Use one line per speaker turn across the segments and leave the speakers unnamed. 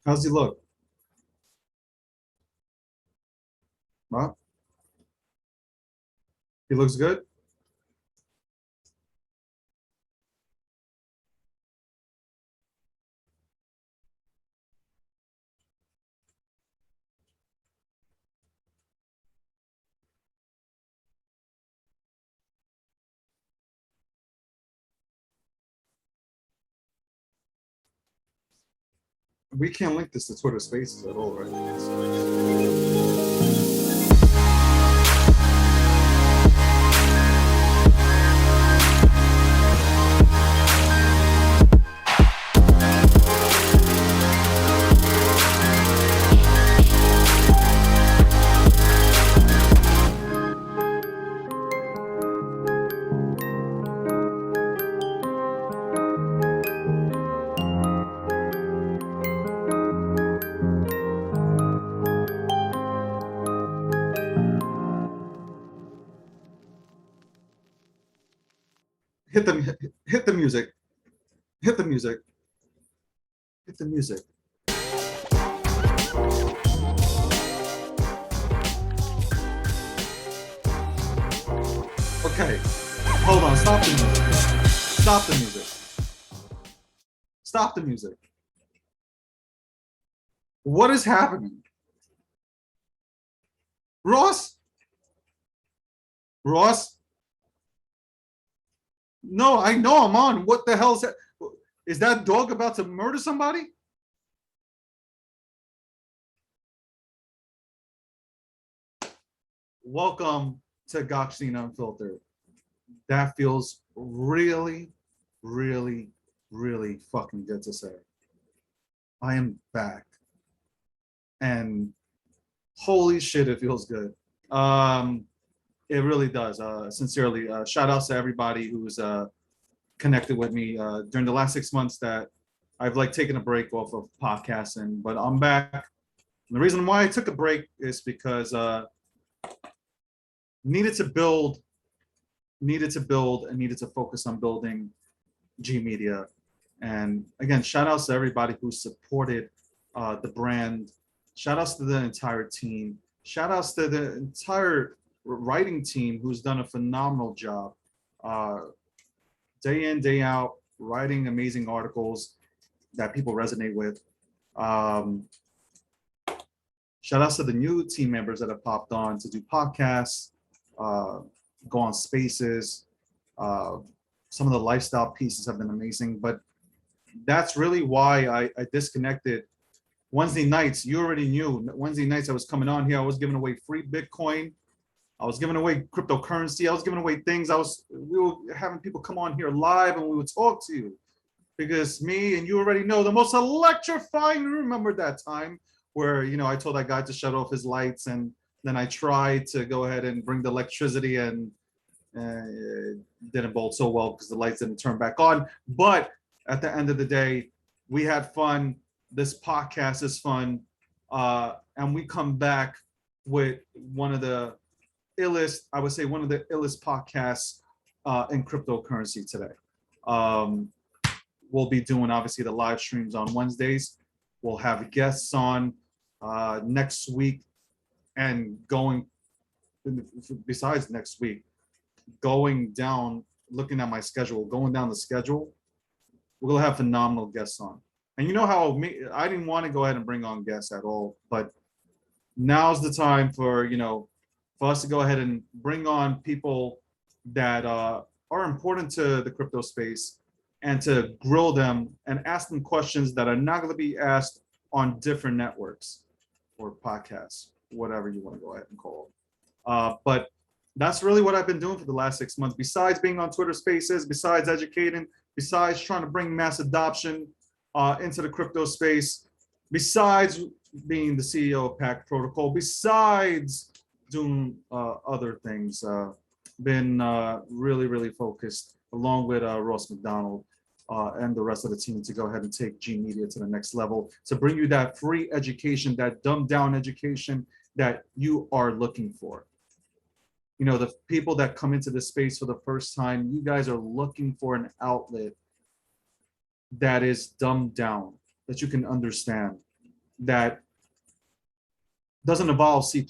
How's he look? Well, he looks good. We can't link this to Twitter Spaces at all, right? Hit the hit the music. Hit the music. Hit the music. Okay. Hold on. Stop the music. Stop the music. Stop the music. What is happening? Ross? Ross? No, I know I'm on. What the hell is that? Is that dog about to murder somebody? Welcome to Gokhshtein Unfiltered. That feels really, really, really fucking good to say. I am back. And holy shit, it feels good. It really does. Sincerely, shout outs to everybody who's connected with me during the last 6 months that I've like taken a break off of podcasting, but I'm back. And the reason why I took a break is because needed to build, and needed to focus on building G Media. And again, shout outs to everybody who supported the brand. Shout outs to the entire team. Shout outs to the entire writing team who's done a phenomenal job. Day in, day out, writing amazing articles that people resonate with. Shout outs to the new team members that have popped on to do podcasts, go on spaces. Some of the lifestyle pieces have been amazing, but that's really why I disconnected. Wednesday nights, you already knew. Wednesday nights I was coming on here, I was giving away free Bitcoin. I was giving away cryptocurrency. I was giving away things. We were having people come on here live and we would talk to you. Because me and you already know the most electrifying, remember that time where, you know, I told that guy to shut off his lights and then I tried to go ahead and bring the electricity and it didn't bolt so well because the lights didn't turn back on. But at the end of the day, we had fun. This podcast is fun. And we come back with one of the illest, I would say one of the illest podcasts in cryptocurrency today. We'll be doing obviously the live streams on Wednesdays. We'll have guests on next week and going, besides next week, going down, looking at my schedule, going down the schedule, we're gonna have phenomenal guests on. And you know how I didn't want to go ahead and bring on guests at all, but now's the time for, you know, for us to go ahead and bring on people that are important to the crypto space and to grill them and ask them questions that are not going to be asked on different networks or podcasts, whatever you want to go ahead and call them. But that's really what I've been doing for the last 6 months, besides being on Twitter Spaces, besides educating, besides trying to bring mass adoption into the crypto space, besides being the CEO of Pact Protocol, besides doing other things. Been really, really focused along with Ross McDonald and the rest of the team to go ahead and take G Media to the next level, to bring you that free education, that dumbed down education that you are looking for. You know, the people that come into this space for the first time, you guys are looking for an outlet that is dumbed down, that you can understand. that doesn't involve C++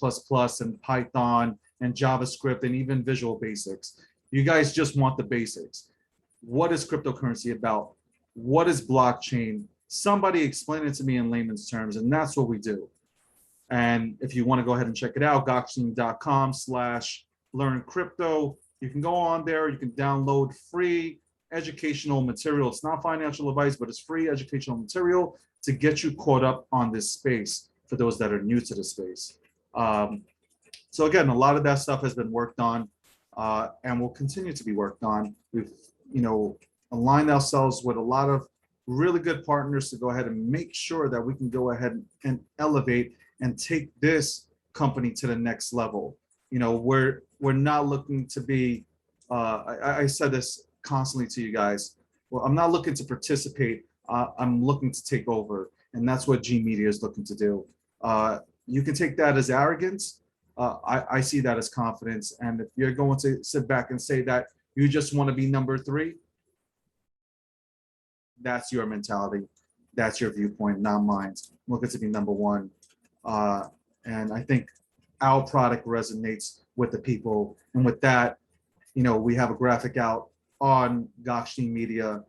and Python and JavaScript and even Visual Basics. You guys just want the basics. What is cryptocurrency about? What is blockchain? Somebody explain it to me in layman's terms, and that's what we do. And if you want to go ahead and check it out, gokhshtein.com/learncrypto. You can go on there, you can download free educational material. It's not financial advice, but it's free educational material to get you caught up on this space for those that are new to the space. So again, a lot of that stuff has been worked on and will continue to be worked on. We've, aligned ourselves with a lot of really good partners to go ahead and make sure that we can go ahead and elevate and take this company to the next level. We're not looking to be, I said this constantly to you guys, well, I'm not looking to participate, I'm looking to take over. And that's what G Media is looking to do. You can take that as arrogance. I see that as confidence. And if you're going to sit back and say that you just want to be number 3, that's your mentality. That's your viewpoint, not mine. I'm looking to be number 1. And I think our product resonates with the people. And with that, we have a graphic out on Gokhshtein Media,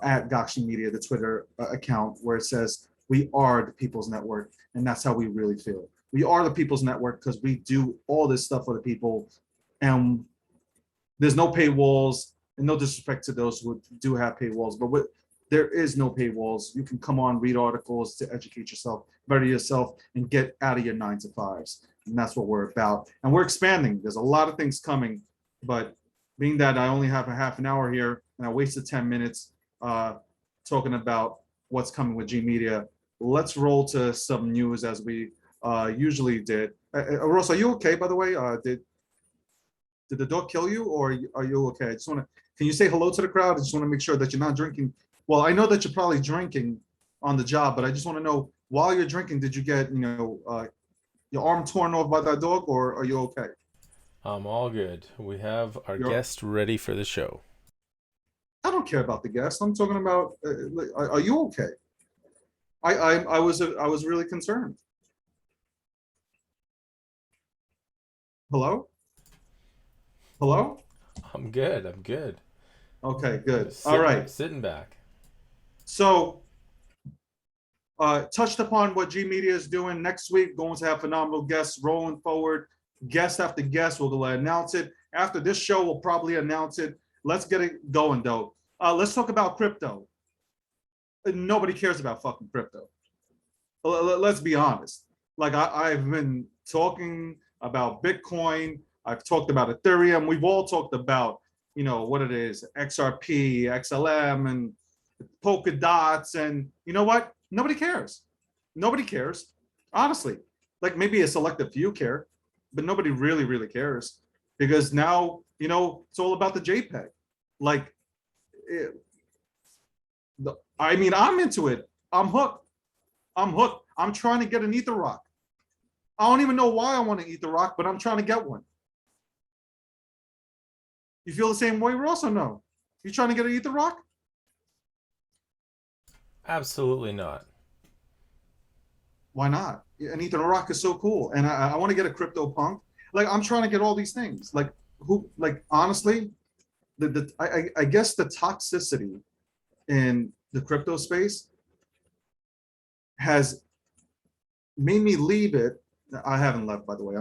at Gokhshtein Media, the Twitter account, where it says, we are the people's network. And that's how we really feel. We are the people's network because we do all this stuff for the people. And there's no paywalls, and no disrespect to those who do have paywalls, but there is no paywalls. You can come on, read articles to educate yourself, better yourself, and get out of your 9-to-5s. And that's what we're about. And we're expanding. There's a lot of things coming, but being that I only have a half an hour here and I wasted 10 minutes talking about what's coming with G Media, let's roll to some news as we usually did. Ross, are you okay, by the way? Did the dog kill you, or are you okay? I just want to, can you say hello to the crowd? I just want to make sure that you're not drinking. Well, I know that you're probably drinking on the job, but I just want to know, while you're drinking, did you get, your arm torn off by that dog, or are you okay?
I'm all good. We have our guest ready for the show.
I don't care about the guest. I'm talking about, are you okay? I was really concerned. Hello? Hello?
I'm good. I'm good.
Okay, good. All right.
Sitting back.
So, touched upon what G Media is doing next week. Going to have phenomenal guests rolling forward. Guest after guest, we'll announce it. After this show, we'll probably announce it. Let's get it going, though. Let's talk about crypto. Nobody cares about fucking crypto. Let's be honest. Like, I've been talking about Bitcoin. I've talked about Ethereum. We've all talked about, what it is, XRP, XLM, and polka dots. And you know what? Nobody cares. Nobody cares. Honestly, like maybe a selective few care, but nobody really, really cares, because now, it's all about the JPEG. Like, I'm into it. I'm hooked. I'm trying to get an Ether Rock. I don't even know why I want an Ether Rock, but I'm trying to get one. You feel the same way, Ross, or no? You trying to get an Ether Rock?
Absolutely not.
Why not? An Ether Rock is so cool. And I want to get a crypto punk. Like, I'm trying to get all these things. Like, honestly, I guess the toxicity in the crypto space has made me leave it. I haven't left, by the way.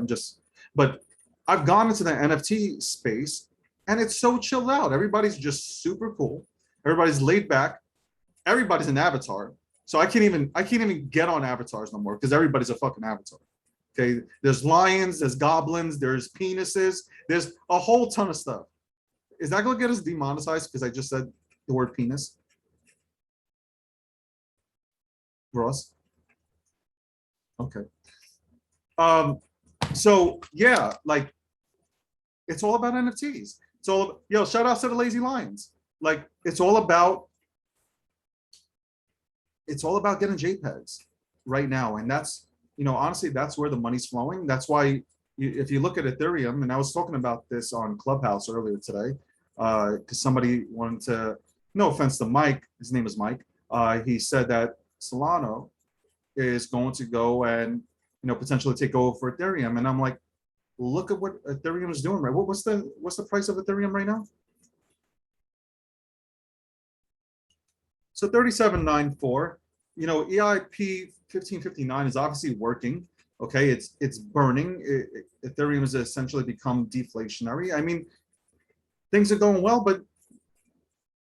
But I've gone into the NFT space, and it's so chilled out. Everybody's just super cool. Everybody's laid back. Everybody's an avatar. So I can't even get on avatars no more, because everybody's a fucking avatar. Okay, there's lions, there's goblins, there's penises, there's a whole ton of stuff. Is that gonna get us demonetized because I just said the word penis? Ross? Okay. So yeah, like, it's all about NFTs. So shout out to the Lazy Lions. Like, it's all about getting JPEGs right now. And that's, honestly, that's where the money's flowing. That's why if you look at Ethereum, and I was talking about this on Clubhouse earlier today, because somebody wanted to, no offense to Mike, his name is Mike, he said that Solana is going to go and potentially take over for Ethereum. And I'm like, look at what Ethereum is doing, right? What's the price of Ethereum right now? So 37.94. EIP 1559 is obviously working. Okay, it's burning. Ethereum has essentially become deflationary. I mean, things are going well, but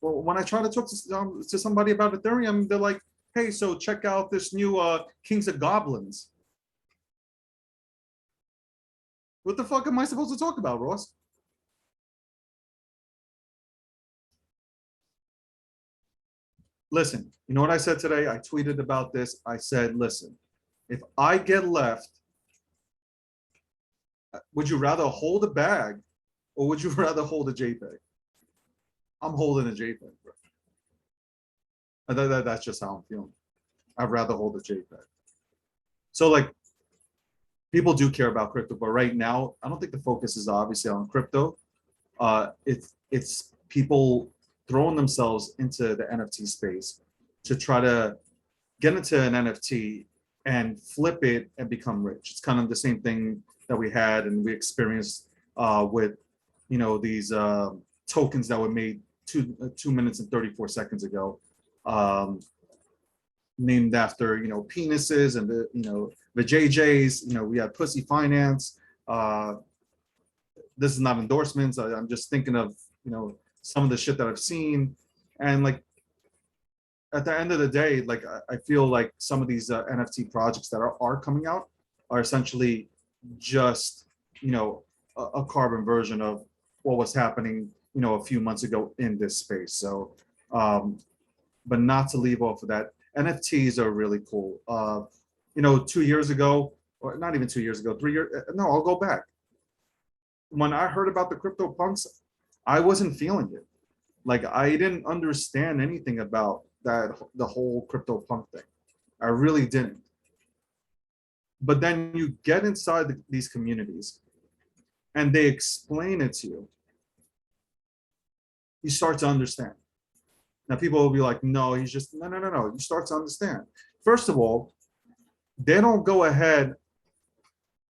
when I try to talk to somebody about Ethereum, they're like, hey, so check out this new Kings of Goblins. What the fuck am I supposed to talk about, Ross? Listen, you know what I said today? I tweeted about this. I said, listen, if I get left, would you rather hold a bag or would you rather hold a JPEG? I'm holding a JPEG, bro. That's just how I'm feeling. I'd rather hold a JPEG. So like, people do care about crypto, but right now, I don't think the focus is obviously on crypto. It's people throwing themselves into the NFT space to try to get into an NFT and flip it and become rich. It's kind of the same thing that we had and we experienced with these tokens that were made 2 minutes and 34 seconds ago, named after penises and the JJs. We had Pussy Finance. This is not endorsements. I'm just thinking of some of the shit that I've seen, and like at the end of the day, like I feel like some of these NFT projects that are coming out are essentially just a carbon version of what was happening a few months ago in this space. So but not to leave off of that, NFTs are really cool. 2 years ago, or not even 2 years ago, 3 years, no, I'll go back. When I heard about the crypto punks, I wasn't feeling it. Like I didn't understand anything about the whole crypto punk thing. I really didn't. But then you get inside these communities and they explain it to you. You start to understand. Now people will be like, no, he's just, no. You start to understand. First of all, they don't go ahead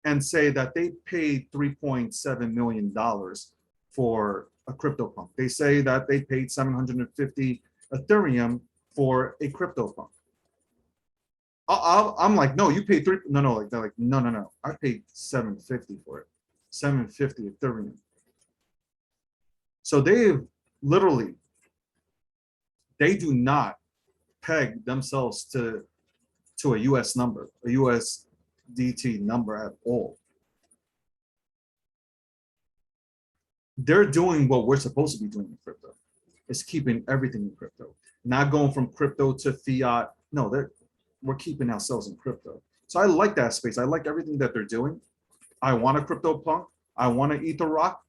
and say that they paid $3.7 million for a CryptoPunk. They say that they paid 750 Ethereum for a CryptoPunk. I'm like, no, you paid three. No. Like they're like, no. I paid 750 for it. 750 Ethereum. So they've literally, they do not peg themselves to a US number, a USDT number at all. They're doing what we're supposed to be doing in crypto. It's keeping everything in crypto, not going from crypto to fiat. No, we're keeping ourselves in crypto. So I like that space. I like everything that they're doing. I want a CryptoPunk. I want an Ether Rock.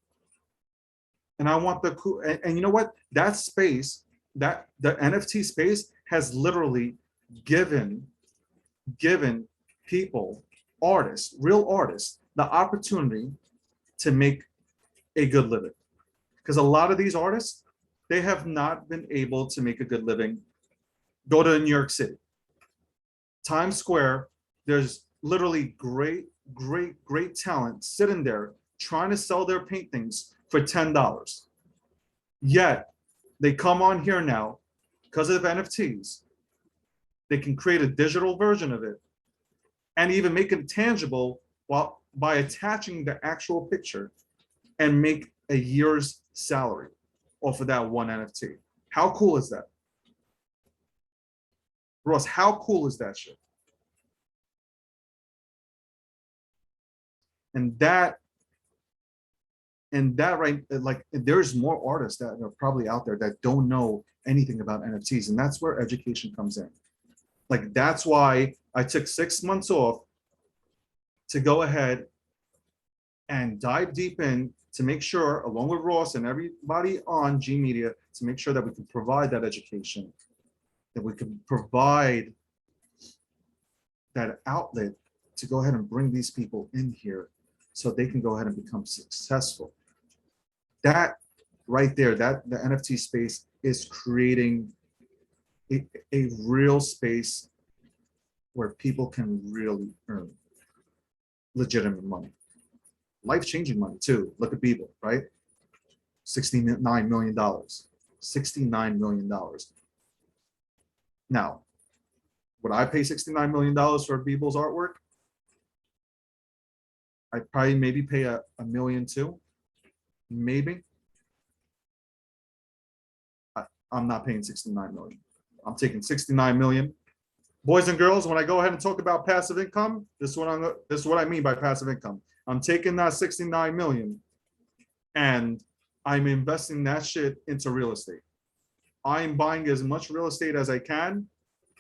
And I want the cool, and you know what? That space, that the NFT space has literally given people, artists, real artists, the opportunity to make a good living. Because a lot of these artists, they have not been able to make a good living. Go to New York City, Times Square, there's literally great talent sitting there trying to sell their paintings for $10. Yet they come on here now because of NFTs. They can create a digital version of it and even make it tangible by attaching the actual picture and make a year's salary off of that one NFT. How cool is that? Ross, how cool is that shit? And that right, like there's more artists that are probably out there that don't know anything about NFTs, and that's where education comes in. Like that's why I took 6 months off to go ahead and dive deep in to make sure, along with Ross and everybody on G Media, to make sure that we can provide that education, that we can provide that outlet to go ahead and bring these people in here so they can go ahead and become successful. That right there, that the NFT space is creating a real space where people can really earn legitimate money, life-changing money too. Look at Beeple, right? $69 million. $69 million. Now, would I pay $69 million for Beeble's artwork? I'd probably maybe pay a million too. Maybe. I'm not paying 69 million. I'm taking 69 million. Boys and girls, when I go ahead and talk about passive income, this is what I mean by passive income. I'm taking that 69 million and I'm investing that shit into real estate. I'm buying as much real estate as I can,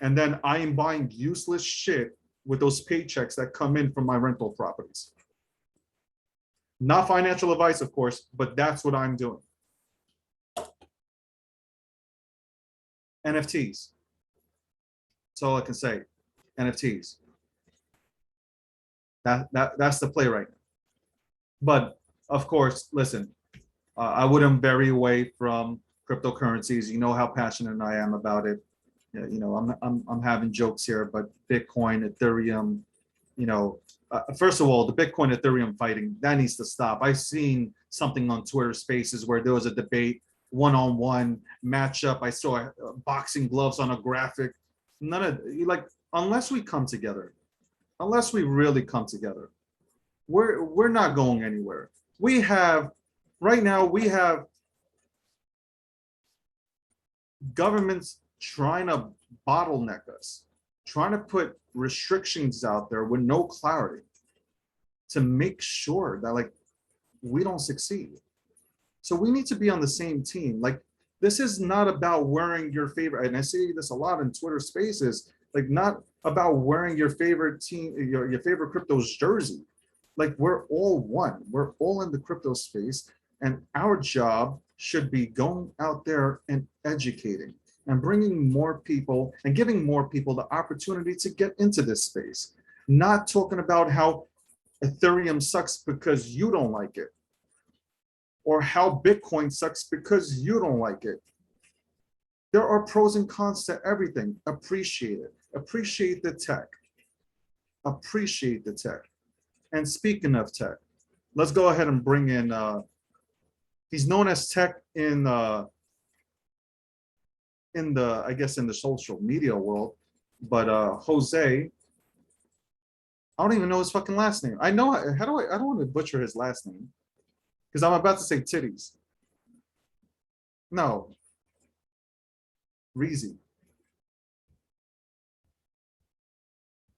and then I am buying useless shit with those paychecks that come in from my rental properties. Not financial advice, of course, but that's what I'm doing. NFTs. That's all I can say. NFTs. That's the play right now. But of course, listen, I wouldn't vary away from cryptocurrencies. You know how passionate I am about it. You know, I'm having jokes here, but Bitcoin, Ethereum, you know, first of all, the Bitcoin Ethereum fighting, that needs to stop. I've seen something on Twitter Spaces where there was a debate, one-on-one matchup. I saw boxing gloves on a graphic. None of, like, unless we come together, unless we really come together, we're not going anywhere. We have, right now, we have governments trying to bottleneck us, trying to put restrictions out there with no clarity to make sure that, like, we don't succeed. So we need to be on the same team. Like, this is not about wearing your favorite, and I see this a lot in Twitter Spaces, like, not about wearing your favorite team, your favorite crypto's jersey. Like, we're all one. We're all in the crypto space, and our job should be going out there and educating and bringing more people and giving more people the opportunity to get into this space. Not talking about how Ethereum sucks because you don't like it, or how Bitcoin sucks because you don't like it. There are pros and cons to everything. Appreciate it. Appreciate the tech. Appreciate the tech. And speaking of tech, let's go ahead and bring in, he's known as Tech in the, I guess, in the social media world, but Jose, I don't even know his fucking last name. I know, I don't want to butcher his last name because I'm about to say titties. No. Risi.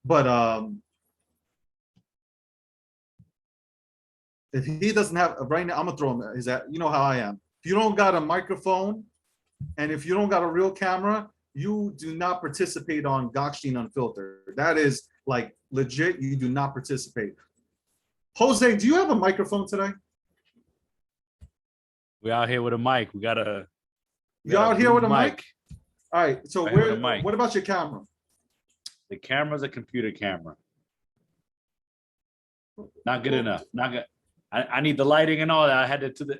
But if he doesn't have, right now, I'm gonna throw him his, you know how I am. If you don't got a microphone and if you don't got a real camera, you do not participate on Gokhshtein Unfiltered. That is, like, legit, you do not participate. Jose, do you have a microphone today?
We out here with a mic. We got a.
You out here with a mic? All right. So what about your camera?
The camera's a computer camera. Not good enough. Not good. I need the lighting and all that. I had to the.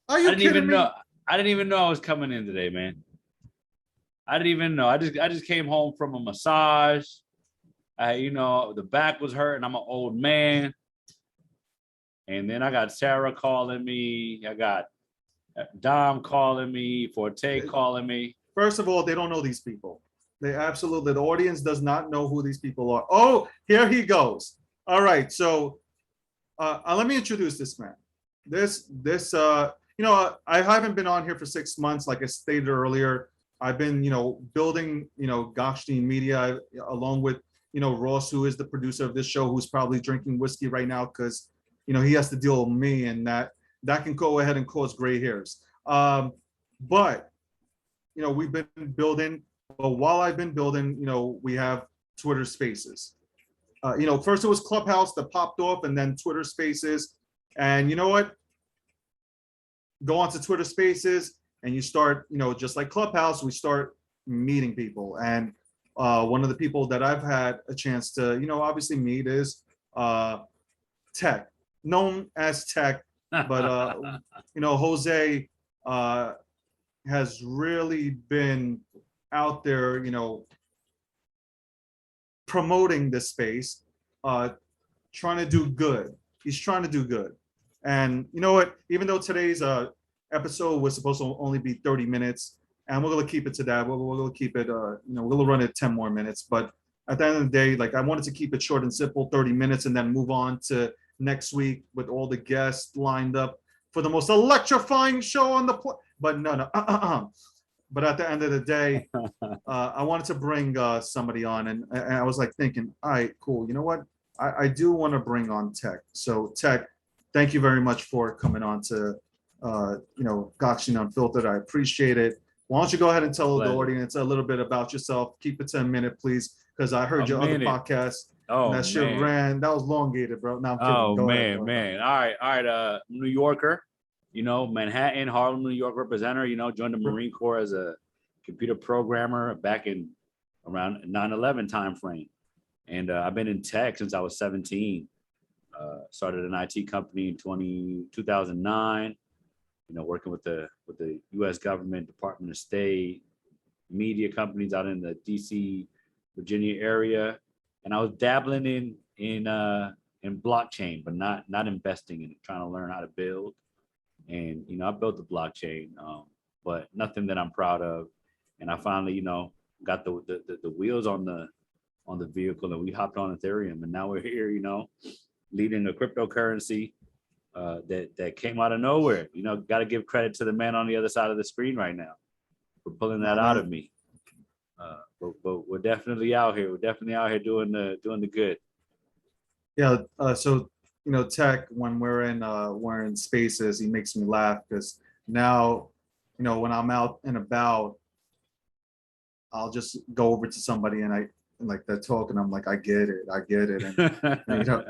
Are you kidding me?
I didn't even know I was coming in today, man. I didn't even know. I just came home from a massage. You know, the back was hurting. I'm an old man. And then I got Sarah calling me. I got Dom calling me. Forte calling me.
First of all, they don't know these people. They absolutely, the audience does not know who these people are. Oh, here he goes. All right. So let me introduce this man. You know, I haven't been on here for 6 months. Like I stated earlier, I've been, you know, building, you know, Gokhshtein Media along with, you know, Ross, who is the producer of this show, who's probably drinking whiskey right now because, you know, he has to deal with me, and that can go ahead and cause gray hairs. But, you know, we've been building, but while I've been building, you know, we have Twitter Spaces. You know, first it was Clubhouse that popped off, and then Twitter Spaces. And you know what? Go onto Twitter Spaces and you start, you know, just like Clubhouse, we start meeting people. And one of the people that I've had a chance to, you know, obviously meet is Tech, known as Tech, but you know, Jose has really been out there, you know, promoting this space, trying to do good. He's trying to do good. And you know what? Even though today's episode was supposed to only be 30 minutes, and we're gonna keep it to that. We're gonna keep it, we're gonna run it 10 more minutes. But at the end of the day, like I wanted to keep it short and simple, 30 minutes, and then move on to next week with all the guests lined up for the most electrifying show on the but no. But at the end of the day, I wanted to bring somebody on, and I was like thinking, all right, cool. You know what? I do want to bring on Tech. So Tech, thank you very much for coming on to, Gokhshtein Unfiltered. I appreciate it. Why don't you go ahead and tell the audience a little bit about yourself? Keep it to a minute, please, because I heard your other podcast.
Oh,
that shit ran. That was elongated, bro. Now I'm kidding.
Oh,
Go
man.
ahead.
All right. New Yorker, Manhattan, Harlem, New York representative, joined the Marine Corps as a computer programmer back in around 9/11 timeframe. And I've been in tech since I was 17. Started an IT company in 2009, working with the U.S. government, Department of State, media companies out in the D.C., Virginia area. And I was dabbling in blockchain, but not investing in it, trying to learn how to build. And, I built the blockchain, but nothing that I'm proud of. And I finally, got the wheels on the vehicle, and we hopped on Ethereum. And now we're here, leading a cryptocurrency that came out of nowhere. Got to give credit to the man on the other side of the screen right now for pulling that out of me. But we're definitely out here. We're definitely out here doing the good.
Yeah. So Tech, when we're in spaces, he makes me laugh because now, when I'm out and about, I'll just go over to somebody and like they're talking. I'm like, I get it. And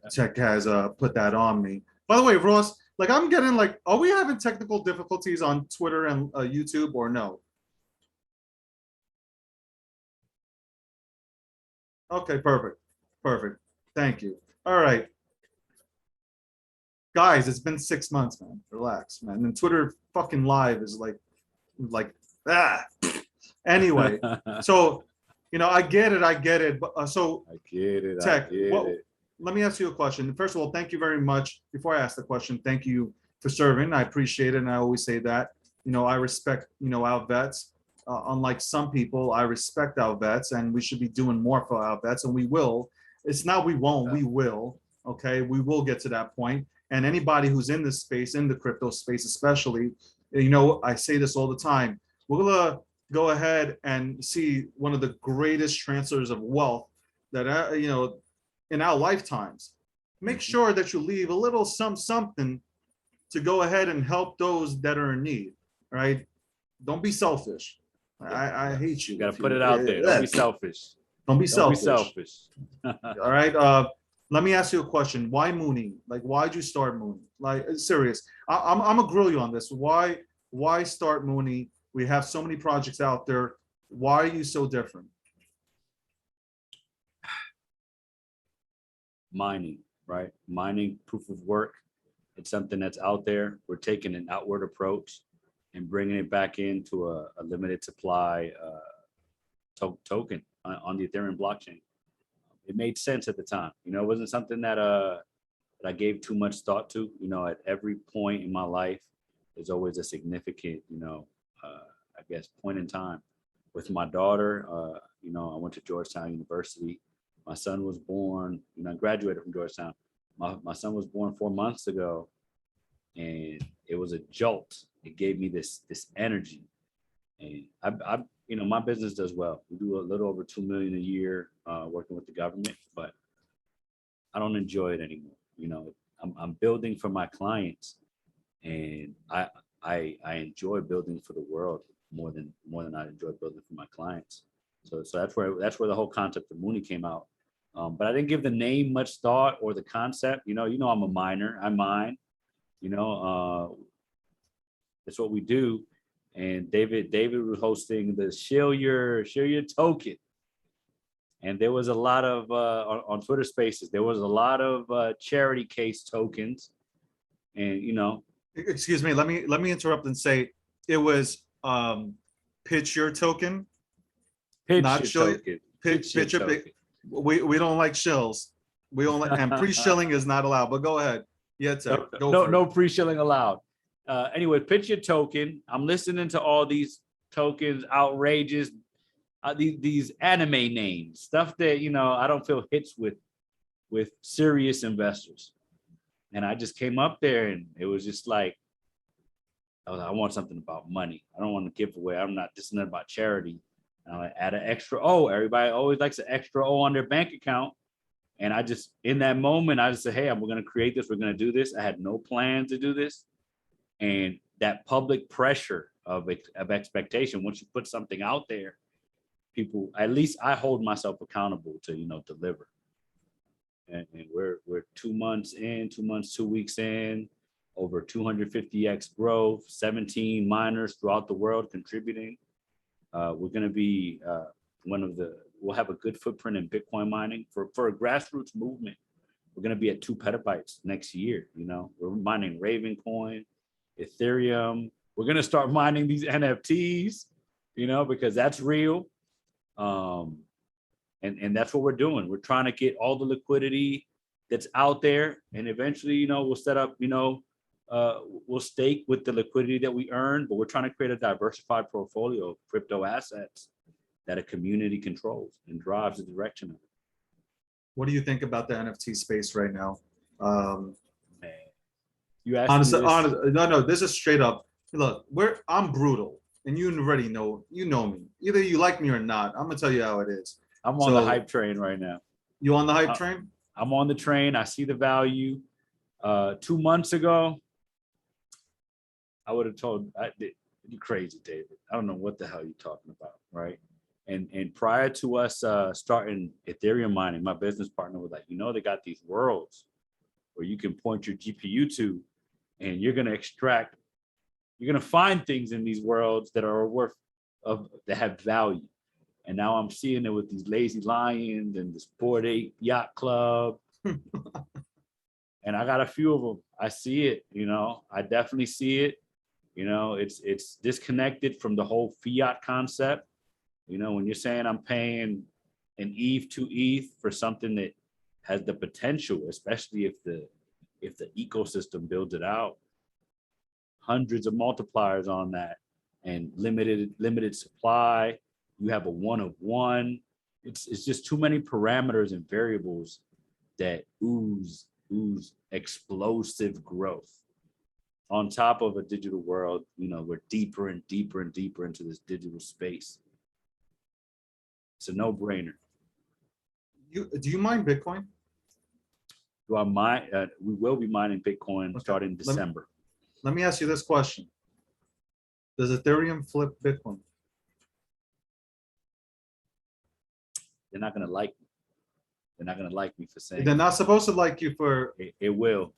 Tech has put that on me. By the way, Ross, like I'm getting like, are we having technical difficulties on Twitter and YouTube or no? Okay, perfect. Thank you. All right. Guys, it's been 6 months, man. Relax, man. And Twitter fucking live is like Anyway, so I get it. But so
I get it.
Tech, let me ask you a question. First of all, thank you very much. Before I ask the question, thank you for serving. I appreciate it, and I always say that. I respect our vets. Unlike some people, I respect our vets, and we should be doing more for our vets, and we will. It's not we won't, we will. Okay, we will get to that point. And anybody who's in this space, in the crypto space especially, I say this all the time. We're gonna go ahead and see one of the greatest transfers of wealth that in our lifetimes. Make sure that you leave a little something to go ahead and help those that are in need. Right? Don't be selfish. I hate you.
You gotta put it out there. Don't be selfish.
Don't be selfish.
All
right. Let me ask you a question. Why Mooney? Like, why'd you start Mooney? Like, serious. I'm gonna grill you on this. Why start Mooney? We have so many projects out there. Why are you so different?
Mining, right? Mining, proof of work. It's something that's out there. We're taking an outward approach and bringing it back into a limited supply token on the Ethereum blockchain. It made sense at the time. It wasn't something that I gave too much thought to. At every point in my life, there's always a significant, point in time. With my daughter, I went to Georgetown University. My son was born, I graduated from Georgetown. My son was born 4 months ago, and it was a jolt. It gave me this energy, and my business does well. We do a little over 2 million a year working with the government, but I don't enjoy it anymore. I'm building for my clients, and I enjoy building for the world more than I enjoy building for my clients. So that's where the whole concept of Mooney came out. But I didn't give the name much thought or the concept. I'm a miner. I mine. That's what we do. And David was hosting the Share Your Token, and there was a lot of on Twitter Spaces. There was a lot of charity case tokens, and
Excuse me. Let me interrupt and say it was pitch your token.
Pitch your token.
We don't like shills. We don't like, and pre-shilling is not allowed. But go ahead. Yeah, Ted, go
No,
for
no
it.
pre-shilling allowed. Anyway, pitch your token. I'm listening to all these tokens, outrageous, these anime names, stuff that I don't feel hits with serious investors. And I just came up there, and it was just like, I want something about money. I don't want to give away. I'm not. This is not about charity. And I add an extra O. Everybody always likes an extra O on their bank account. And I just, in that moment, I just said, hey, we're going to create this. We're going to do this. I had no plan to do this. And that public pressure of expectation, once you put something out there, people, at least I hold myself accountable to, deliver. And we're 2 months in, 2 months, 2 weeks in, over 250x growth, 17 miners throughout the world contributing. We're going to be we'll have a good footprint in Bitcoin mining for a grassroots movement. We're going to be at 2 petabytes next year. We're mining Ravencoin, Ethereum. We're going to start mining these NFTs, because that's real. And that's what we're doing. We're trying to get all the liquidity that's out there. And eventually, we'll set up, we'll stake with the liquidity that we earn, but we're trying to create a diversified portfolio of crypto assets that a community controls and drives the direction of it.
What do you think about the NFT space right now?
Man, you asked
Honestly,
me
no, this is straight up. Look, I'm brutal, and you already know me. Either you like me or not. I'm gonna tell you how it is.
I'm on the hype train right now.
You on the hype train?
I'm on the train. I see the value. 2 months ago, I would have told you crazy, David. I don't know what the hell you're talking about, right? And prior to us starting Ethereum mining, my business partner was like, they got these worlds where you can point your GPU to, and you're gonna find things in these worlds that are that have value. And now I'm seeing it with these lazy lions and this Bored Ape Yacht Club. And I got a few of them. I see it, I definitely see it. It's disconnected from the whole fiat concept. When you're saying I'm paying an ETH to ETH for something that has the potential, especially if the ecosystem builds it out, hundreds of multipliers on that, and limited supply. You have a one of one. It's just too many parameters and variables that ooze explosive growth. On top of a digital world, we're deeper and deeper and deeper into this digital space. It's a no-brainer.
Do you mine Bitcoin?
Do I mine? We will be mining Bitcoin starting in December.
Let me ask you this question. Does Ethereum flip Bitcoin?
They're not going to like me. They're not going to like me for saying
They're not supposed to like you for...
It will.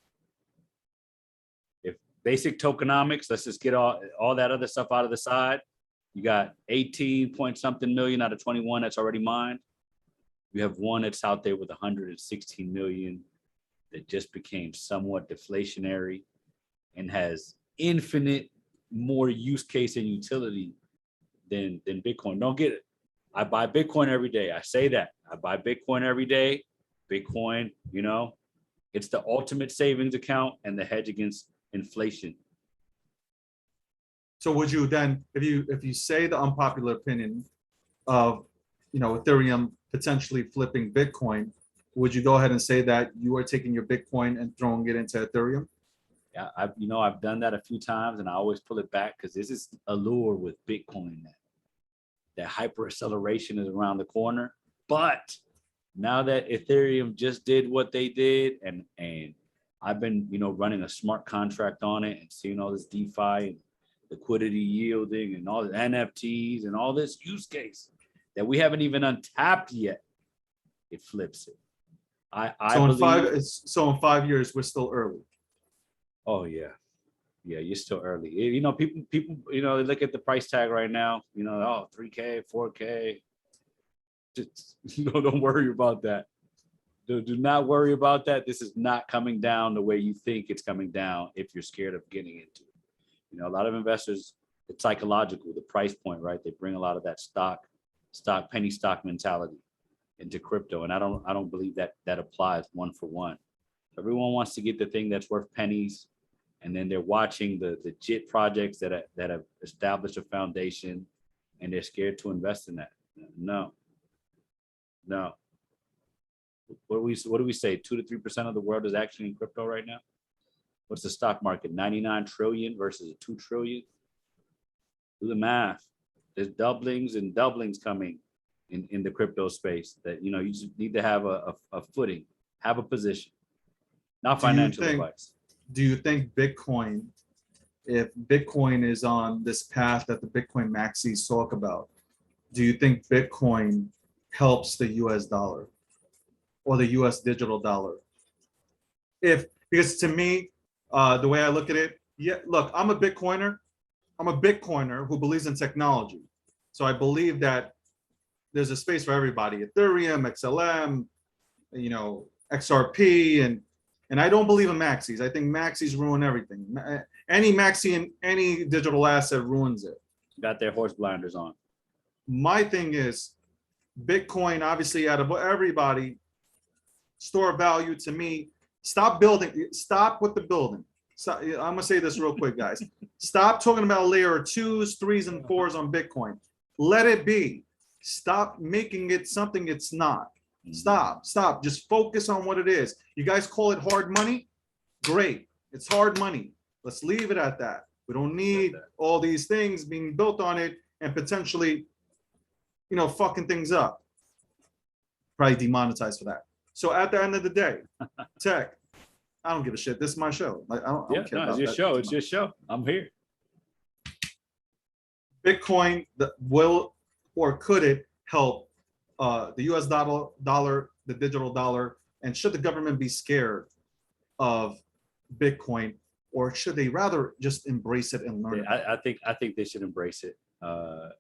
If basic tokenomics, let's just get all that other stuff out of the side. You got 18 point something million out of 21 that's already mined. You have one that's out there with 116 million that just became somewhat deflationary and has infinite more use case and utility than Bitcoin. Don't get it. I buy Bitcoin every day. I say that. I buy Bitcoin every day. Bitcoin, it's the ultimate savings account and the hedge against inflation.
So would you then, if you say the unpopular opinion of, Ethereum potentially flipping Bitcoin, would you go ahead and say that you are taking your Bitcoin and throwing it into Ethereum?
Yeah, I've done that a few times, and I always pull it back because this is allure with Bitcoin that hyper acceleration is around the corner. But now that Ethereum just did what they did, and I've been running a smart contract on it and seeing all this DeFi and liquidity yielding and all the NFTs and all this use case that we haven't even untapped yet, it flips it.
So in 5 years, we're still early.
Oh yeah, you're still early. People, they look at the price tag right now. 3K, 4K. Just don't worry about that. Do not worry about that. This is not coming down the way you think it's coming down if you're scared of getting into it. A lot of investors, it's psychological, the price point, right? They bring a lot of that penny stock mentality. into crypto, and I don't believe that applies one for one. Everyone wants to get the thing that's worth pennies, and then they're watching the JIT projects that have established a foundation, and they're scared to invest in that. No. What do we say? 2 to 3% of the world is actually in crypto right now. What's the stock market? 99 trillion versus 2 trillion. Do the math. There's doublings and doublings coming in the crypto space. That you just need to have a footing, have a position, not financial advice.
Do you think Bitcoin, if Bitcoin is on this path that the Bitcoin maxis talk about, do you think Bitcoin helps the US dollar or the US digital dollar? Because to me, the way I look at it, look, I'm a Bitcoiner who believes in technology. So I believe that there's a space for everybody, Ethereum, XLM, XRP, and I don't believe in maxis. I think maxis ruin everything. Any maxi in any digital asset ruins it.
Got their horse blinders on.
My thing is, Bitcoin, obviously, out of everybody, store value to me. Stop with the building. So, I'm gonna say this real quick, guys. Stop talking about layer 2s, 3s, and 4s on Bitcoin. Let it be. Stop making it something it's not. Stop. Just focus on what it is. You guys call it hard money? Great. It's hard money. Let's leave it at that. We don't need all these things being built on it and potentially, fucking things up. Probably demonetized for that. So at the end of the day, tech, I don't give a shit. This is my show. I don't care about
it's your
that.
show. It's your show. I'm here.
Bitcoin will or could it help the US dollar, the digital dollar, and should the government be scared of Bitcoin, or should they rather just embrace it and learn it?
I think they should embrace it.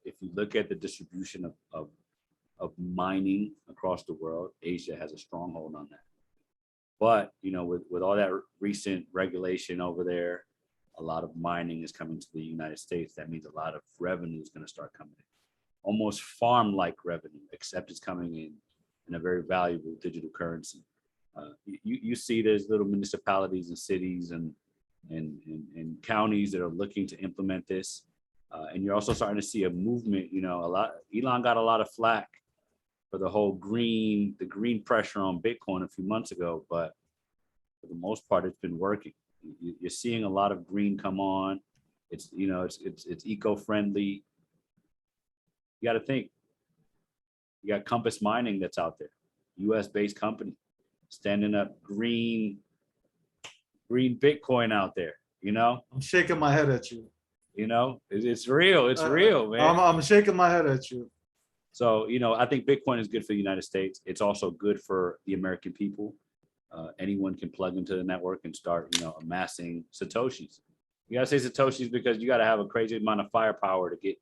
If you look at the distribution of mining across the world, Asia has a stronghold on that. But with all that recent regulation over there, a lot of mining is coming to the United States. That means a lot of revenue is going to start coming in, almost farm-like revenue, except it's coming in a very valuable digital currency. You see, there's little municipalities and cities and counties that are looking to implement this, and you're also starting to see a movement. Elon got a lot of flack for the whole green pressure on Bitcoin a few months ago, but for the most part, it's been working. You're seeing a lot of green come on. It's eco-friendly. You got to think. You got Compass Mining that's out there, U.S.-based company, standing up green Bitcoin out there.
I'm shaking my head at you.
It's real. It's real, man.
I'm shaking my head at you.
So, I think Bitcoin is good for the United States. It's also good for the American people. Anyone can plug into the network and start, amassing Satoshis. You got to say Satoshis because you got to have a crazy amount of firepower to get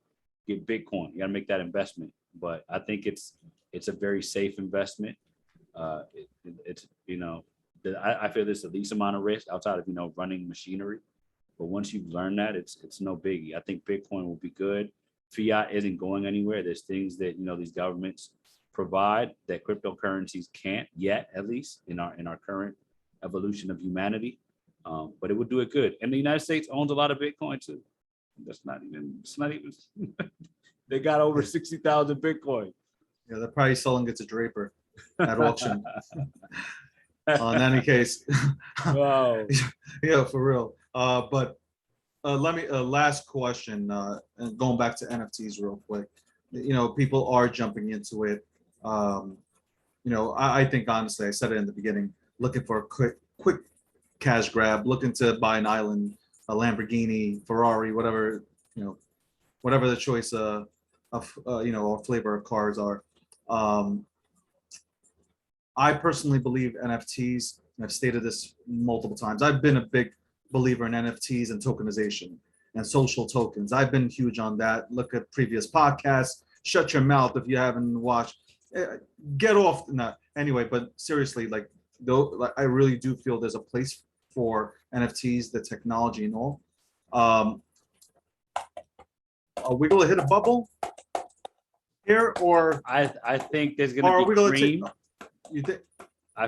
Bitcoin. You got to make that investment. But I think it's a very safe investment. I feel there's the least amount of risk outside of, running machinery. But once you've learned that, it's no biggie. I think Bitcoin will be good. Fiat isn't going anywhere. There's things that these governments provide that cryptocurrencies can't yet, at least in our current evolution of humanity. But it would do it good. And the United States owns a lot of Bitcoin too. It's not even. They got over 60,000 Bitcoin.
Yeah, they're probably selling it to Draper at auction. In any case,
Wow.
Yeah, for real. But let me last question. And going back to NFTs real quick. People are jumping into it. I think honestly, I said it in the beginning, looking for a quick cash grab, looking to buy an island, a Lamborghini, Ferrari, whatever the choice of or flavor of cars are. I personally believe NFTs, and I've stated this multiple times. I've been a big believer in NFTs and tokenization and social tokens. I've been huge on that. Look at previous podcasts. Shut your mouth if you haven't watched. Get off. No, anyway, but seriously, I really do feel there's a place for NFTs, the technology and all. Are we going to hit a bubble? here, or
I think there's
or
gonna
are
be
we gonna take?
cream.
You think?
I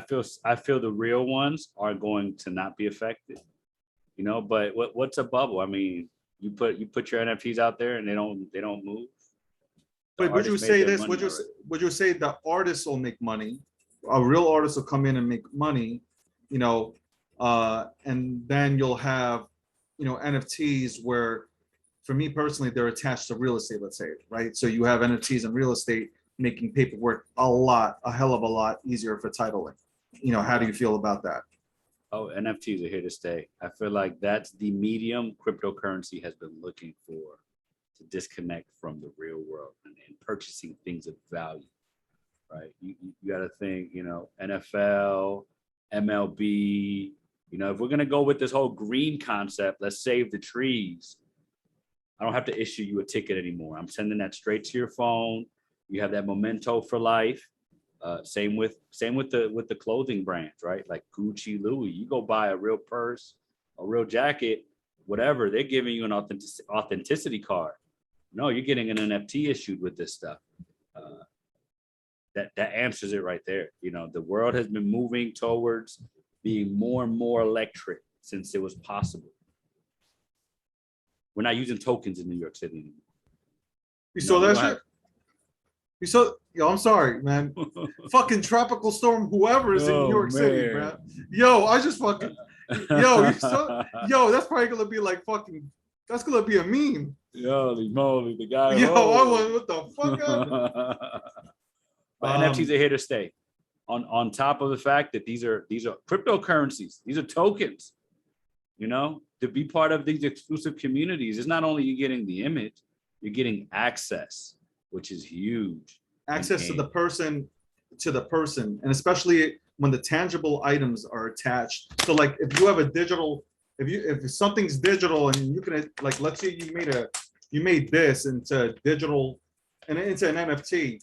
feel the real ones are going to not be affected. You know, but what's a bubble? I mean, you put your NFTs out there and they don't move. The
But would you
artists made
say
their
this?
money already.
Would you say the artists will make money? A real artist will come in and make money, you know, and then you'll have, NFTs where, for me personally, they're attached to real estate. Let's say, right? So you have NFTs and real estate making paperwork a hell of a lot easier for titling. How do you feel about that?
Oh, NFTs are here to stay. I feel like that's the medium cryptocurrency has been looking for to disconnect from the real world and purchasing things of value, right? You got to think, NFL, MLB, if we're going to go with this whole green concept, let's save the trees. I don't have to issue you a ticket anymore. I'm sending that straight to your phone. You have that memento for life. Same with the clothing brands, right? Like Gucci, Louis. You go buy a real purse, a real jacket, whatever. They're giving you an authenticity card. No, you're getting an NFT issued with this stuff. That answers it right there. The world has been moving towards being more and more electric since it was possible. We're not using tokens in New York City anymore.
You saw that shit? You saw? Yo, I'm sorry, man. Fucking tropical storm, whoever is in New York City, bro. Yo, I just fucking. Yo, that's probably gonna be like fucking. That's gonna be a meme.
Holy moly, the guy.
Yo, I was what the fuck happened?
But NFTs are here to stay. On top of the fact that these are cryptocurrencies, these are tokens. To be part of these exclusive communities, it's not only you getting the image, you're getting access, which is huge.
Access to the person, and especially when the tangible items are attached. So, like, if you have a digital, if something's digital, and you can, like, let's say you made this into digital, and into an NFT,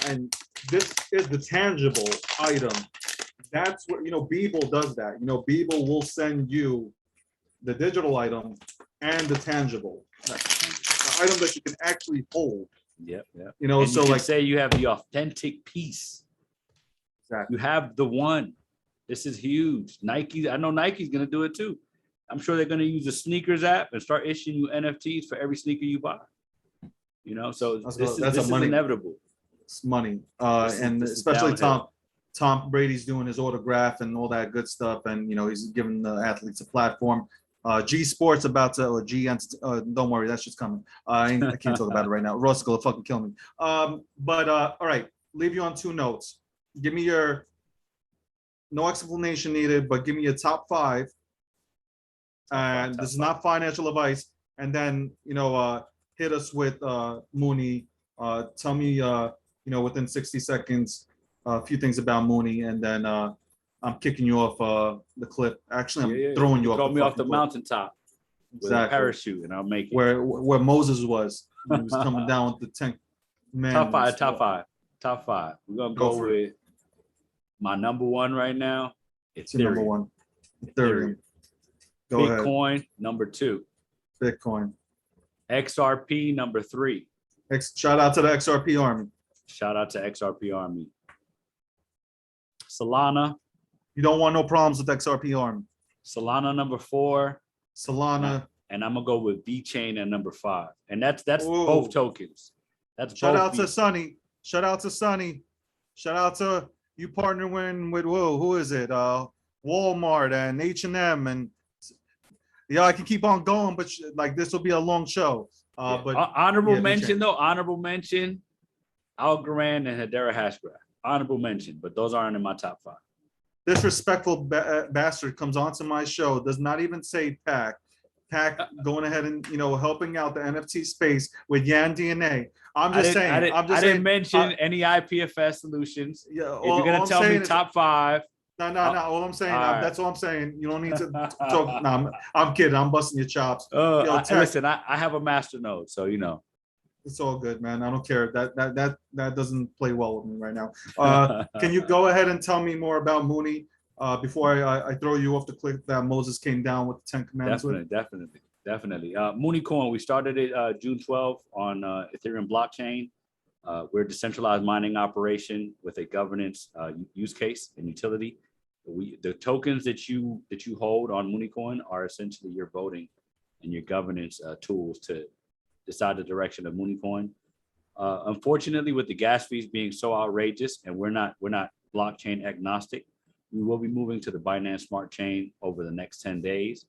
and this is the tangible item. That's what Beeple does that. Beeple will send you the digital item and the tangible, the item that you can actually hold.
Yep.
And so, like,
say you have the authentic piece.
Exactly.
You have the one. This is huge. Nike, I know Nike's gonna do it too. I'm sure they're gonna use the sneakers app and start issuing you NFTs for every sneaker you buy. So this is inevitable.
It's money, and especially Tom Brady's doing his autograph and all that good stuff, and he's giving the athletes a platform. G Sports about to, or G, don't worry, that's just coming. I can't talk about it right now. Ross is gonna fucking kill me. All right, leave you on two notes. Give me your, no explanation needed, but give me your top five. And this is not financial advice. And then hit us with Mooney. Tell me within 60 seconds a few things about Mooney, and then I'm kicking you off the cliff. Actually, I'm throwing you off.
Call me off the mountaintop with a parachute, and I'll make it.
Where Moses was. He was coming down with the tank. Man,
top five. We're gonna go with my number one right now. It's
number one. Ethereum. Go ahead.
Bitcoin, number two.
Bitcoin.
XRP, number three.
Shout out to the XRP army.
Shout out to XRP army. Solana.
You don't want no problems with XRP army.
Solana, number four.
Solana.
And I'm gonna go with VeChain at number five. And that's both tokens. That's
shout out to Sonny. Shout out to Sonny. Shout out to you partnering with who is it? Walmart and H&M, and I can keep on going, but like this will be a long show. But
honorable mention, Algorand and Hedera Hashgraph. Honorable mention, but those aren't in my top five.
Disrespectful bastard comes onto my show, does not even say Pack going ahead and helping out the NFT space with Yan DNA. I
didn't mention any IPFS solutions.
Yeah,
if you're gonna tell me top five.
No. All I'm saying, that's all I'm saying. You don't need to talk. No, I'm kidding. I'm busting your chops.
Listen, I have a master node, so
It's all good, man. I don't care. That doesn't play well with me right now. Can you go ahead and tell me more about Mooney before I throw you off the cliff that Moses came down with the 10 Commandments?
Definitely. Mooney Coin, we started it June 12th on Ethereum blockchain. We're a decentralized mining operation with a governance use case and utility. The tokens that you hold on Mooneycoin are essentially your voting and your governance tools to decide the direction of Mooneycoin. Unfortunately, with the gas fees being so outrageous, and we're not blockchain agnostic, we will be moving to the Binance Smart Chain over the next 10 days,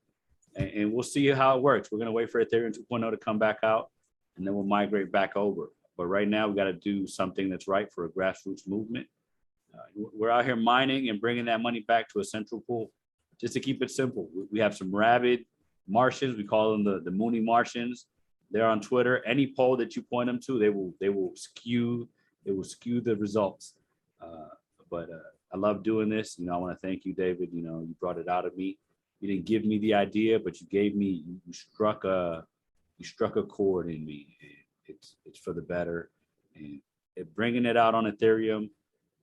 and we'll see how it works. We're going to wait for Ethereum 2.0 to come back out, and then we'll migrate back over. But right now, we got to do something that's right for a grassroots movement. We're out here mining and bringing that money back to a central pool. Just to keep it simple, we have some rabid Martians. We call them the Mooney Martians. They're on Twitter. Any poll that you point them to, they will skew the results. But I love doing this. I want to thank you, David. You brought it out of me. You didn't give me the idea, but you struck a chord in me. It's for the better, and bringing it out on Ethereum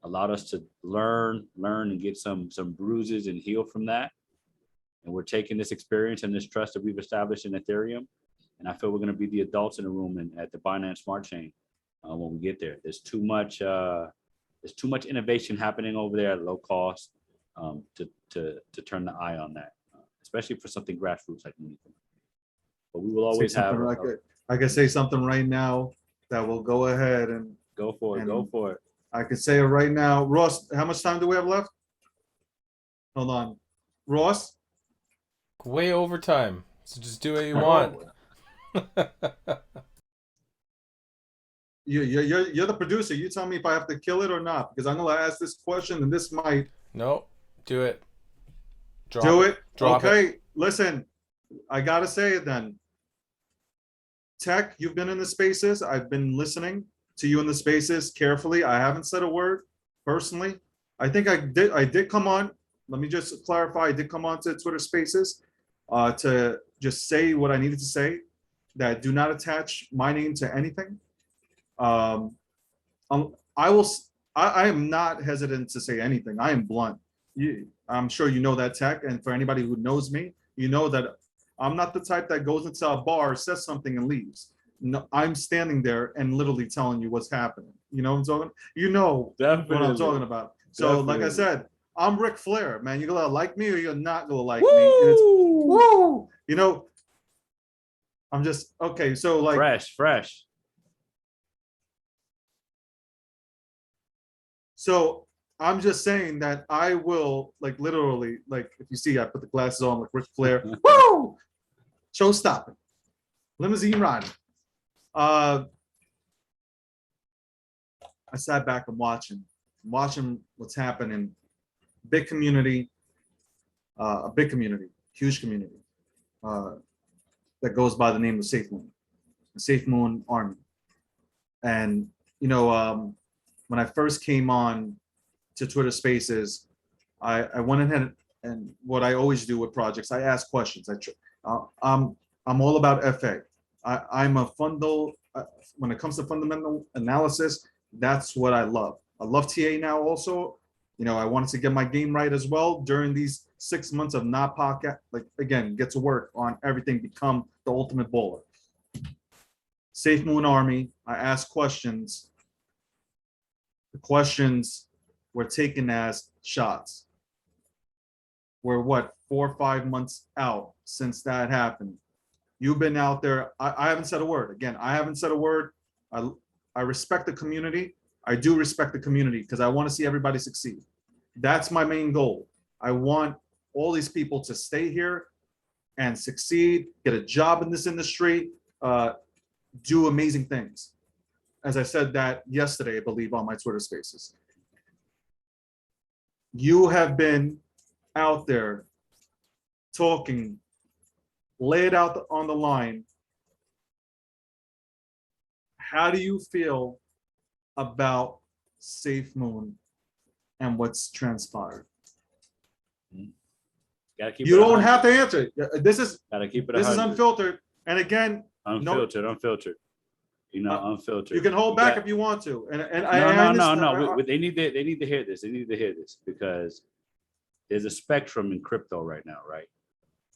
allowed us to learn and get some bruises and heal from that. And we're taking this experience and this trust that we've established in Ethereum, and I feel we're going to be the adults in the room and at the Binance Smart Chain when we get there. There's too much innovation happening over there at low cost to turn the eye on that, especially for something grassroots like Mooneycoin. But we will always have.
I could say something right now that will go ahead and
go for it.
I could say it right now. Ross, how much time do we have left? Hold on. Ross?
Way over time. So just do what you want.
You're the producer. You tell me if I have to kill it or not, because I'm going to ask this question and this might.
No, do it.
Drop it. Okay.
It.
Listen, I got to say it then. Tech, you've been in the spaces. I've been listening to you in the spaces carefully. I haven't said a word personally. I think I did come on. Let me just clarify. I did come on to Twitter Spaces to just say what I needed to say, that do not attach my name to anything. I am not hesitant to say anything. I am blunt. I'm sure you know that, Tech. And for anybody who knows me, you know that I'm not the type that goes into a bar, says something and leaves. No, I'm standing there and literally telling you what's happening. You know what I'm talking? You know
Definitely
what I'm talking about. So
Definitely.
Like I said, I'm Ric Flair, man. You're gonna like me or you're not gonna like
Woo!
me. And it's, woo! I'm just okay. So like
fresh.
So I'm just saying that I will, like, literally, like, if you see, I put the glasses on like Ric Flair. Woo! Show stopping. Limousine riding. I sat back and watching what's happening. Big community, huge community that goes by the name of Safe Moon, the Safe Moon Army. And, when I first came on to Twitter Spaces, I went ahead and what I always do with projects, I ask questions. I'm all about FA. I'm a when it comes to fundamental analysis, that's what I love. I love TA now also. I wanted to get my game right as well during these 6 months of not podcast. Like, again, get to work on everything, become the ultimate bowler. Safe Moon Army, I ask questions. The questions were taken as shots. We're 4 or 5 months out since that happened. You've been out there. I haven't said a word. Again, I haven't said a word. I respect the community. I do respect the community because I want to see everybody succeed. That's my main goal. I want all these people to stay here and succeed, get a job in this industry, do amazing things. As I said that yesterday, I believe, on my Twitter Spaces. You have been out there talking, lay it out on the line. How do you feel about Safe Moon and what's transpired? You don't have to answer. This is unfiltered. And again,
unfiltered. Unfiltered.
You can hold back if you want to.
No. They need to hear this. They need to hear this because there's a spectrum in crypto right now, right?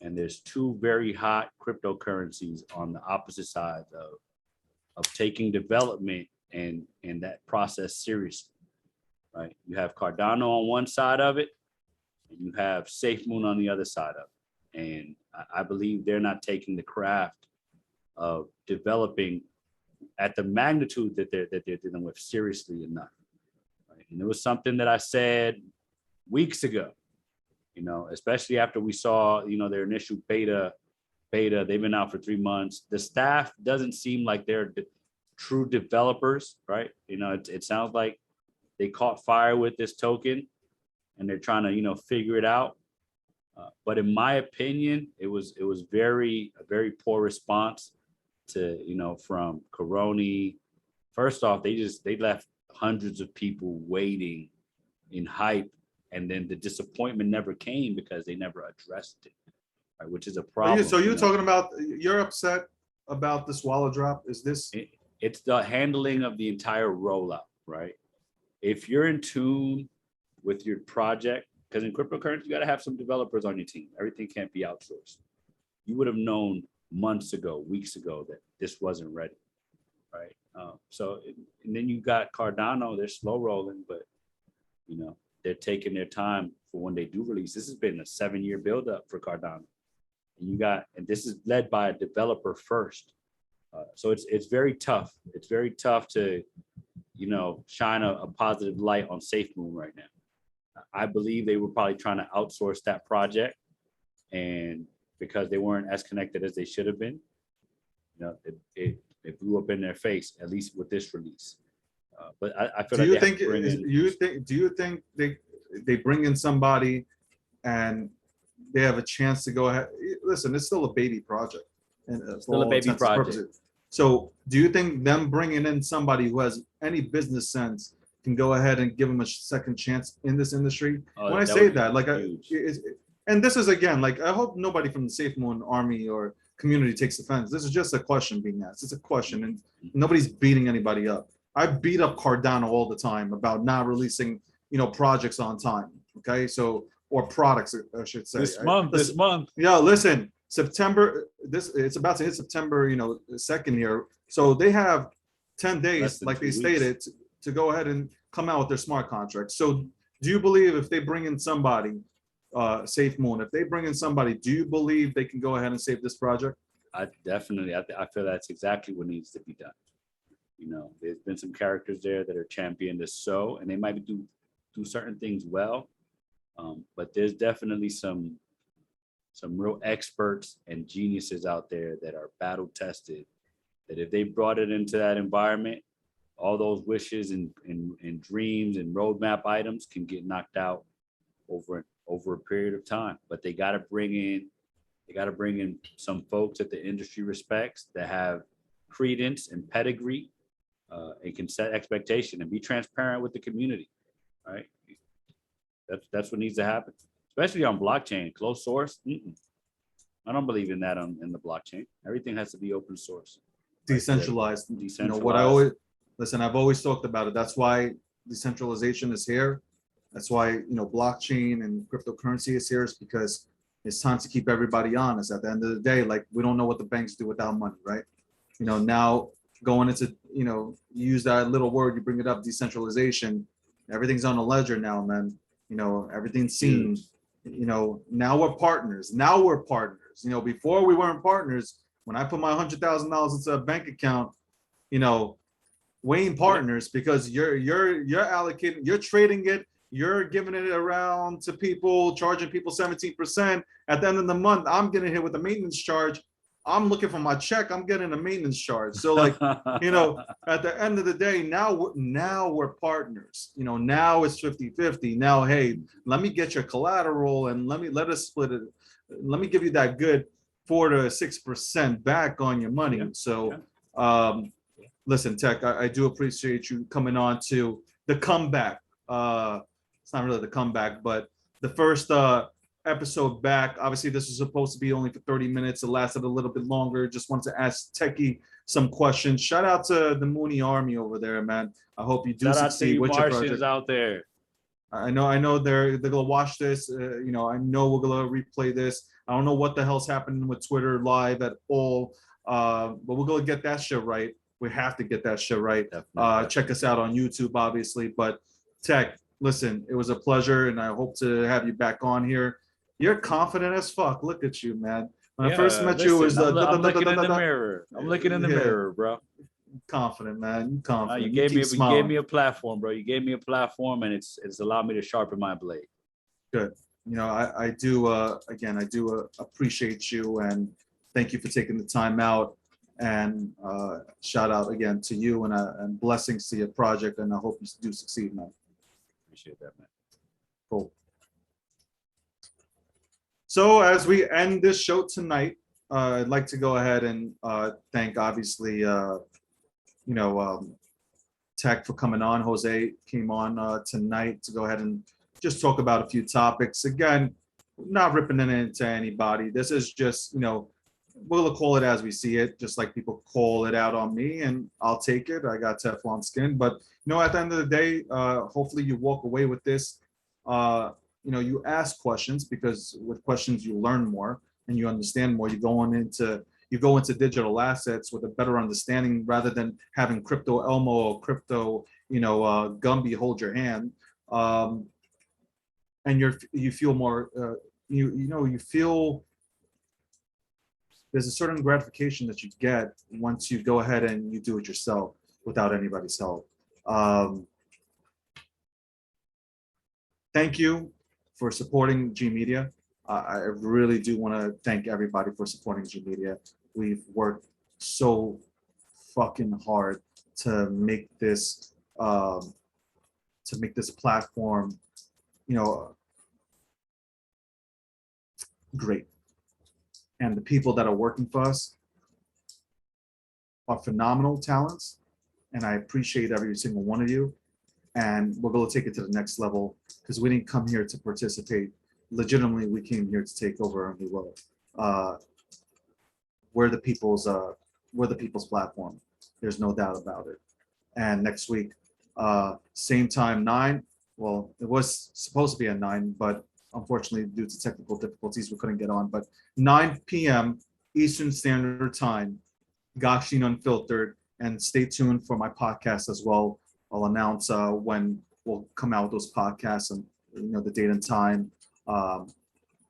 And there's two very hot cryptocurrencies on the opposite sides of taking development and that process seriously, right? You have Cardano on one side of it, and you have SafeMoon on the other side of it. And I believe they're not taking the craft of developing at the magnitude that they're dealing with seriously enough. Right? And it was something that I said weeks ago, you know, especially after we saw, you know, their initial beta, they've been out for 3 months. The staff doesn't seem like they're true developers, right? You know, it sounds like they caught fire with this token and they're trying to, you know, figure it out. But in my opinion, it was a very poor response to, you know, from Coroni. First off, they left hundreds of people waiting in hype, and then the disappointment never came because they never addressed it, right? Which is a problem.
So you're talking about, you're upset about this wallet drop? Is this?
It's the handling of the entire rollout, right? If you're in tune with your project, because in cryptocurrency, you got to have some developers on your team. Everything can't be outsourced. You would have known months ago, weeks ago, that this wasn't ready, right? And then you got Cardano, they're slow rolling, but, you know, they're taking their time for when they do release. This has been a 7-year buildup for Cardano. And this is led by a developer first. So it's very tough. It's very tough to, you know, shine a positive light on SafeMoon right now. I believe they were probably trying to outsource that project, and because they weren't as connected as they should have been, you know, it blew up in their face, at least with this release. But I feel like
do you think they bring in somebody and they have a chance to go ahead? Listen, it's still a baby project, and
still a baby project.
So do you think them bringing in somebody who has any business sense can go ahead and give them a second chance in this industry? When I say that, like, and this is, again, like, I hope nobody from the SafeMoon army or community takes offense. This is just a question being asked. It's a question, and nobody's beating anybody up. I beat up Cardano all the time about not releasing, you know, projects on time. Okay, so, or products, I should say.
This month.
Yeah, listen, September. It's about to hit September, you know, 2nd here. So they have 10 days, like they stated, to go ahead and come out with their smart contracts. So do you believe if they bring in somebody, SafeMoon, if they bring in somebody, do you believe they can go ahead and save this project?
I definitely, I feel that's exactly what needs to be done. You know, there's been some characters there that are championed this and they might do certain things well, but there's definitely some real experts and geniuses out there that are battle tested, that if they brought it into that environment, all those wishes and dreams and roadmap items can get knocked out over a period of time. But they got to bring in some folks that the industry respects, that have credence and pedigree, and can set expectation and be transparent with the community. Right? That's what needs to happen, especially on blockchain. Closed source. I don't believe in that in the blockchain. Everything has to be open source.
Decentralized.
Decentralized.
You know what I've always talked about it. That's why decentralization is here. That's why, you know, blockchain and cryptocurrency is here, is because it's time to keep everybody honest. At the end of the day, like, we don't know what the banks do without money, right? You know, now going into, you know, use that little word, you bring it up, decentralization. Everything's on a ledger now, man. You know, everything's seen. You know, now we're partners. You know, before we weren't partners. When I put my $100,000 into a bank account, you know, we ain't partners, because you're allocating, you're trading it, you're giving it around to people, charging people 17%. At the end of the month, I'm getting hit with a maintenance charge. I'm looking for my check, I'm getting a maintenance charge. So, like, you know, at the end of the day, now we're partners. You know, now it's 50-50. Now, hey, let me get your collateral and let us split it. Let me give you that good 4 to 6% back on your money. Yeah. So, listen, Tech, I do appreciate you coming on to the comeback. It's not really the comeback, but the first episode back. Obviously, this was supposed to be only for 30 minutes. It lasted a little bit longer. Just wanted to ask Techie some questions. Shout out to the Mooney Army over there, man. I hope you do succeed with your project.
Out there.
I know they're gonna watch this. You know, I know we're gonna replay this. I don't know what the hell's happening with Twitter Live at all, but we're gonna get that shit right. We have to get that shit right.
Definitely.
Check us out on YouTube, obviously. But Tech, listen, it was a pleasure, and I hope to have you back on here. You're confident as fuck. Look at you, man. When I first met you, it was
I'm looking in the mirror. I'm looking in the mirror, bro.
confident, man. You confident.
You
keep
gave
smiling.
me a platform, bro. You gave me a platform, and it's allowed me to sharpen my blade.
Good. You know, I do. Again, I do appreciate you, and thank you for taking the time out. And shout out again to you, and blessings to your project. And I hope you do succeed, man.
Appreciate that, man.
Cool. So as we end this show tonight, I'd like to go ahead and thank, obviously, Tech for coming on. Jose came on tonight to go ahead and just talk about a few topics. Again, not ripping it into anybody. This is just, we'll call it as we see it, just like people call it out on me, and I'll take it. I got Teflon skin. But, at the end of the day, hopefully you walk away with this. You ask questions, because with questions you learn more and you understand more. You go into digital assets with a better understanding, rather than having crypto Elmo or crypto, Gumby hold your hand. And you feel more, you feel there's a certain gratification that you get once you go ahead and you do it yourself without anybody's help. Thank you for supporting G Media. I really do want to thank everybody for supporting G Media. We've worked so fucking hard to make this platform, great. And the people that are working for us are phenomenal talents, and I appreciate every single one of you. And we're going to take it to the next level, because we didn't come here to participate. Legitimately, we came here to take over our new world. We're the people's platform. There's no doubt about it. And next week, same time, 9. Well, it was supposed to be at 9, but unfortunately, due to technical difficulties, we couldn't get on. But 9 p.m. Eastern Standard Time, Gokhshtein Unfiltered, and stay tuned for my podcast as well. I'll announce when we'll come out with those podcasts, and the date and time.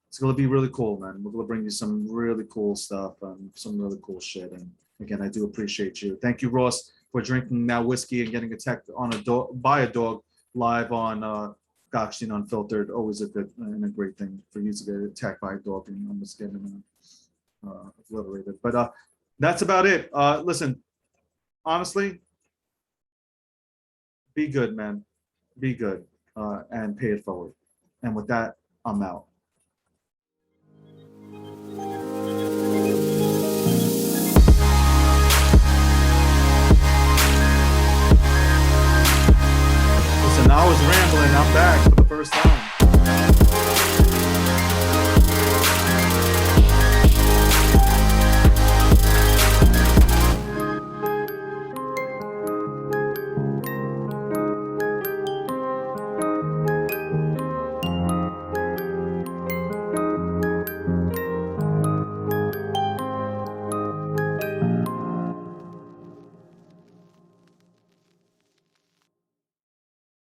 It's gonna be really cool, man. We're gonna bring you some really cool stuff and some really cool shit. And again, I do appreciate you. Thank you, Ross, for drinking that whiskey and getting attacked on by a dog live on Gokhshtein Unfiltered. Always a good and a great thing for you to get attacked by a dog and almost getting obliterated. But that's about it. Listen, honestly, be good, man. Be good, and pay it forward. And with that, I'm out. Listen, I was rambling. I'm back.